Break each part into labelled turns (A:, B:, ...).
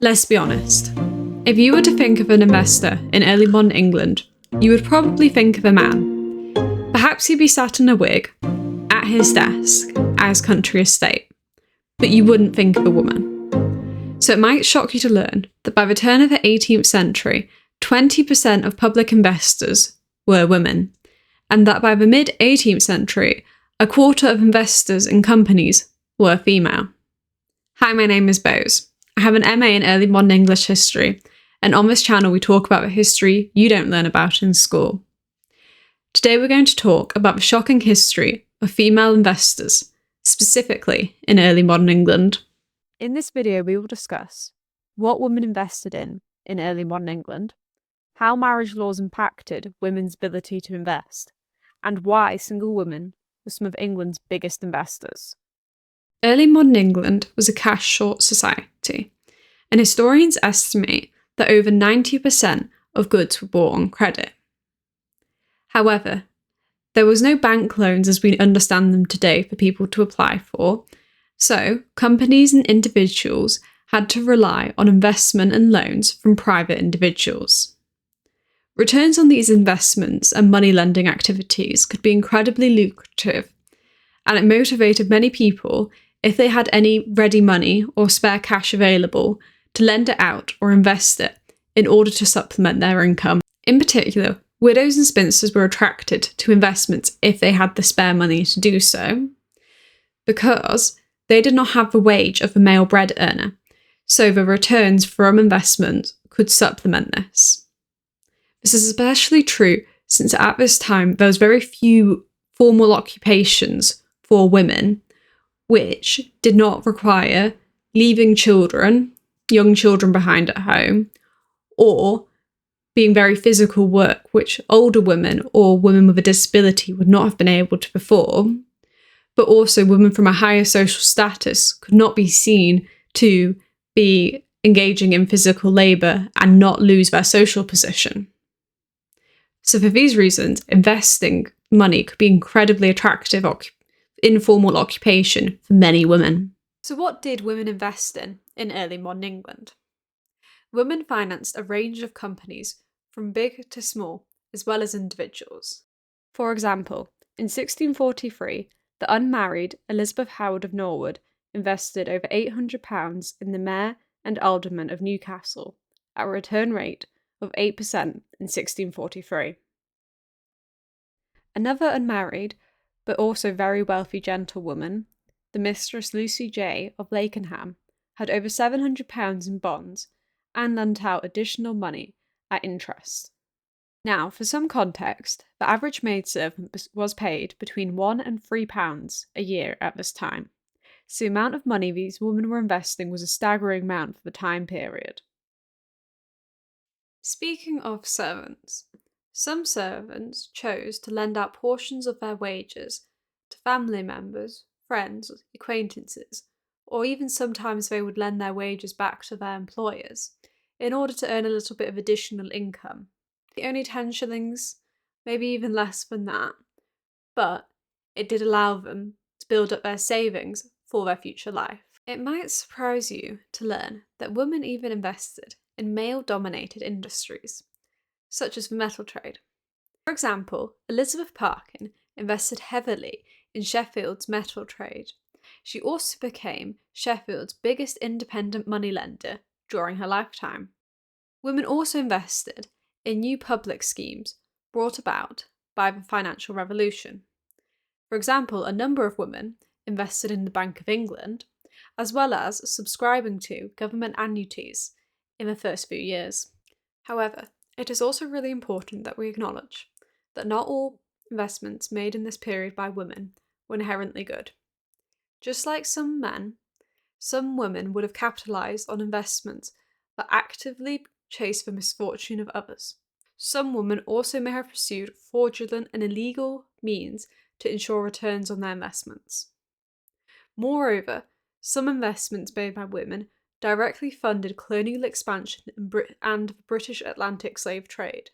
A: Let's be honest. If you were to think of an investor in early modern England, you would probably think of a man. Perhaps he'd be sat in a wig, at his desk, at his country estate, but you wouldn't think of a woman. So it might shock you to learn that by the turn of the 18th century, 20% of public investors were women, and that by the mid 18th century, a quarter of investors in companies were female. Hi, my name is Bose. I have an MA in Early Modern English History, and on this channel we talk about the history you don't learn about in school. Today we're going to talk about the shocking history of female investors, specifically in early modern England.
B: In this video we will discuss what women invested in early modern England, how marriage laws impacted women's ability to invest, and why single women were some of England's biggest investors.
A: Early modern England was a cash-short society, and historians estimate that over 90% of goods were bought on credit. However, there was no bank loans as we understand them today for people to apply for, so companies and individuals had to rely on investment and loans from private individuals. Returns on these investments and money lending activities could be incredibly lucrative, and it motivated many people, if they had any ready money or spare cash available, to lend it out or invest it in order to supplement their income. In particular, widows and spinsters were attracted to investments if they had the spare money to do so, because they did not have the wage of a male bread earner, so the returns from investment could supplement this. This is especially true since at this time there was very few formal occupations for women, which did not require leaving young children behind at home, or being very physical work, which older women or women with a disability would not have been able to perform, but also women from a higher social status could not be seen to be engaging in physical labour and not lose their social position. So for these reasons, investing money could be incredibly attractive informal occupation for many women. So what did women invest in early modern England? Women financed a range of companies from big to small, as well as individuals. For example, in 1643, the unmarried Elizabeth Howard of Norwood invested over £800 in the mayor and aldermen of Newcastle at a return rate of 8% in 1643. Another unmarried, but also very wealthy gentlewoman, the Mistress Lucy J. of Lakenham, had over £700 in bonds and lent out additional money at interest. Now, for some context, the average maidservant was paid between £1 and £3 a year at this time, so the amount of money these women were investing was a staggering amount for the time period. Speaking of servants, some servants chose to lend out portions of their wages to family members, friends, acquaintances, or even sometimes they would lend their wages back to their employers in order to earn a little bit of additional income. Only 10 shillings, maybe even less than that, but it did allow them to build up their savings for their future life. It might surprise you to learn that women even invested in male-dominated industries, such as the metal trade. For example, Elizabeth Parkin invested heavily in Sheffield's metal trade. She also became Sheffield's biggest independent moneylender during her lifetime. Women also invested in new public schemes brought about by the financial revolution. For example, a number of women invested in the Bank of England, as well as subscribing to government annuities in the first few years. However, it is also really important that we acknowledge that not all investments made in this period by women were inherently good. Just like some men, some women would have capitalised on investments that actively chase the misfortune of others. Some women also may have pursued fraudulent and illegal means to ensure returns on their investments. Moreover, some investments made by women directly funded colonial expansion and the British Atlantic slave trade.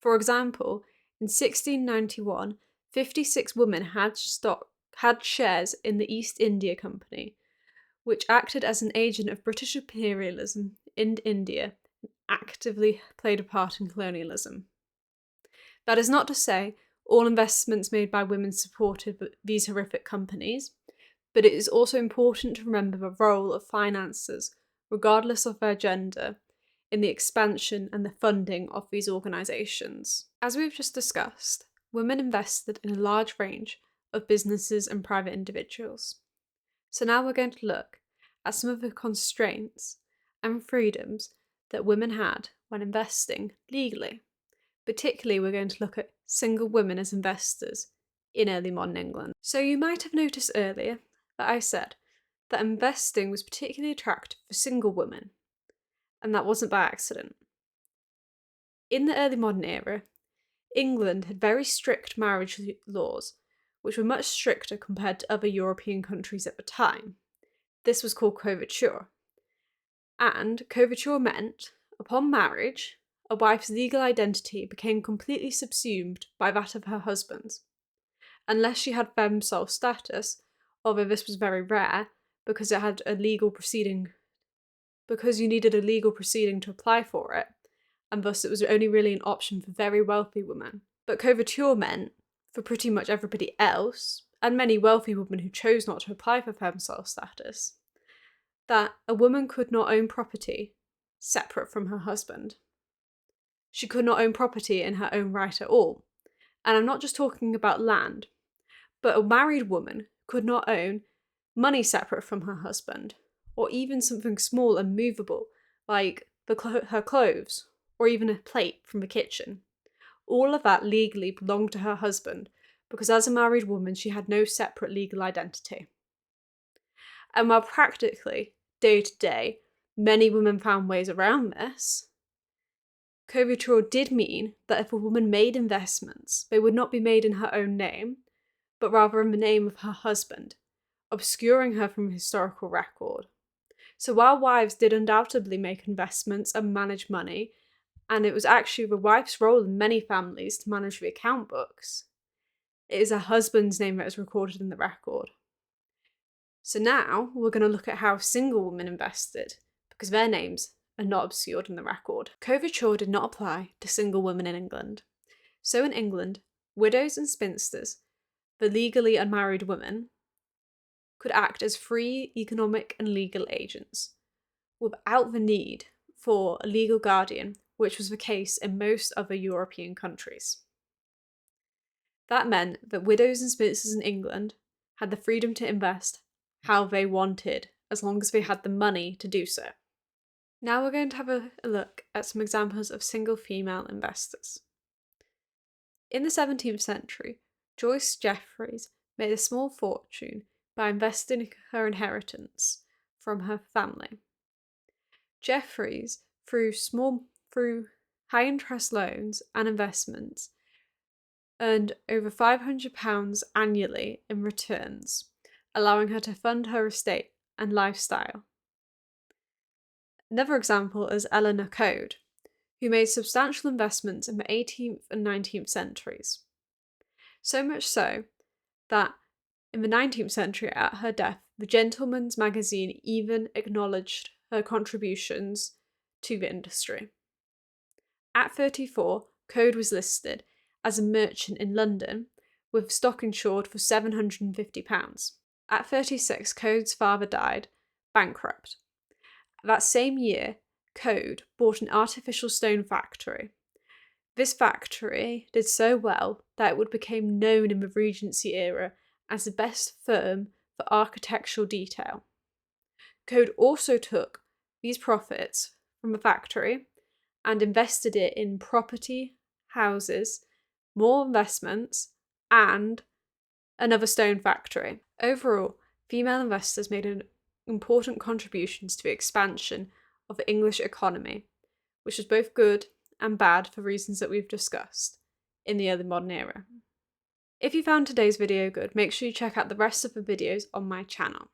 A: For example, in 1691, 56 women had shares in the East India Company, which acted as an agent of British imperialism in India and actively played a part in colonialism. That is not to say all investments made by women supported these horrific companies, but it is also important to remember the role of finances, regardless of their gender, in the expansion and the funding of these organisations. As we've just discussed, women invested in a large range of businesses and private individuals. So now we're going to look at some of the constraints and freedoms that women had when investing legally. Particularly, we're going to look at single women as investors in early modern England. So you might have noticed earlier that I said that investing was particularly attractive for single women, and that wasn't by accident. In the early modern era, England had very strict marriage laws, which were much stricter compared to other European countries at the time. This was called coverture. And coverture meant, upon marriage, a wife's legal identity became completely subsumed by that of her husband's. Unless she had femme sole status, although this was very rare because it had a legal proceeding, because you needed a legal proceeding to apply for it, and thus it was only really an option for very wealthy women. But coverture meant, for pretty much everybody else, and many wealthy women who chose not to apply for femme sole status, that a woman could not own property separate from her husband. She could not own property in her own right at all. And I'm not just talking about land, but a married woman could not own money separate from her husband, or even something small and movable, like her clothes, or even a plate from the kitchen. All of that legally belonged to her husband, because as a married woman, she had no separate legal identity. And while practically, day to day, many women found ways around this, coverture did mean that if a woman made investments, they would not be made in her own name, but rather in the name of her husband, obscuring her from historical record. So while wives did undoubtedly make investments and manage money, and it was actually the wife's role in many families to manage the account books, it is her husband's name that is recorded in the record. So now we're going to look at how single women invested, because their names are not obscured in the record. Coverture did not apply to single women in England. So in England, widows and spinsters, the legally unmarried women, could act as free economic and legal agents without the need for a legal guardian, which was the case in most other European countries. That meant that widows and spinsters in England had the freedom to invest how they wanted, as long as they had the money to do so. Now we're going to have a look at some examples of single female investors. In the 17th century, Joyce Jeffreys made a small fortune by investing her inheritance from her family. Jeffreys, through high interest loans and investments, earned over £500 annually in returns, allowing her to fund her estate and lifestyle. Another example is Eleanor Coade, who made substantial investments in the 18th and 19th centuries. So much so that in the 19th century, at her death, the Gentleman's Magazine even acknowledged her contributions to the industry. At 34, Coade was listed as a merchant in London, with stock insured for £750. At 36, Coade's father died, bankrupt. That same year, Coade bought an artificial stone factory. This factory did so well that it would become known in the Regency era as the best firm for architectural detail. Coade also took these profits from the factory and invested it in property, houses, more investments, and another stone factory. Overall, female investors made important contributions to the expansion of the English economy, which was both good and bad for reasons that we've discussed in the early modern era. If you found today's video good, make sure you check out the rest of the videos on my channel.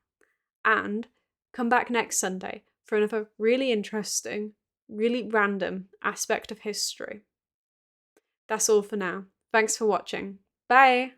A: And come back next Sunday for another really interesting, really random aspect of history. That's all for now. Thanks for watching. Bye!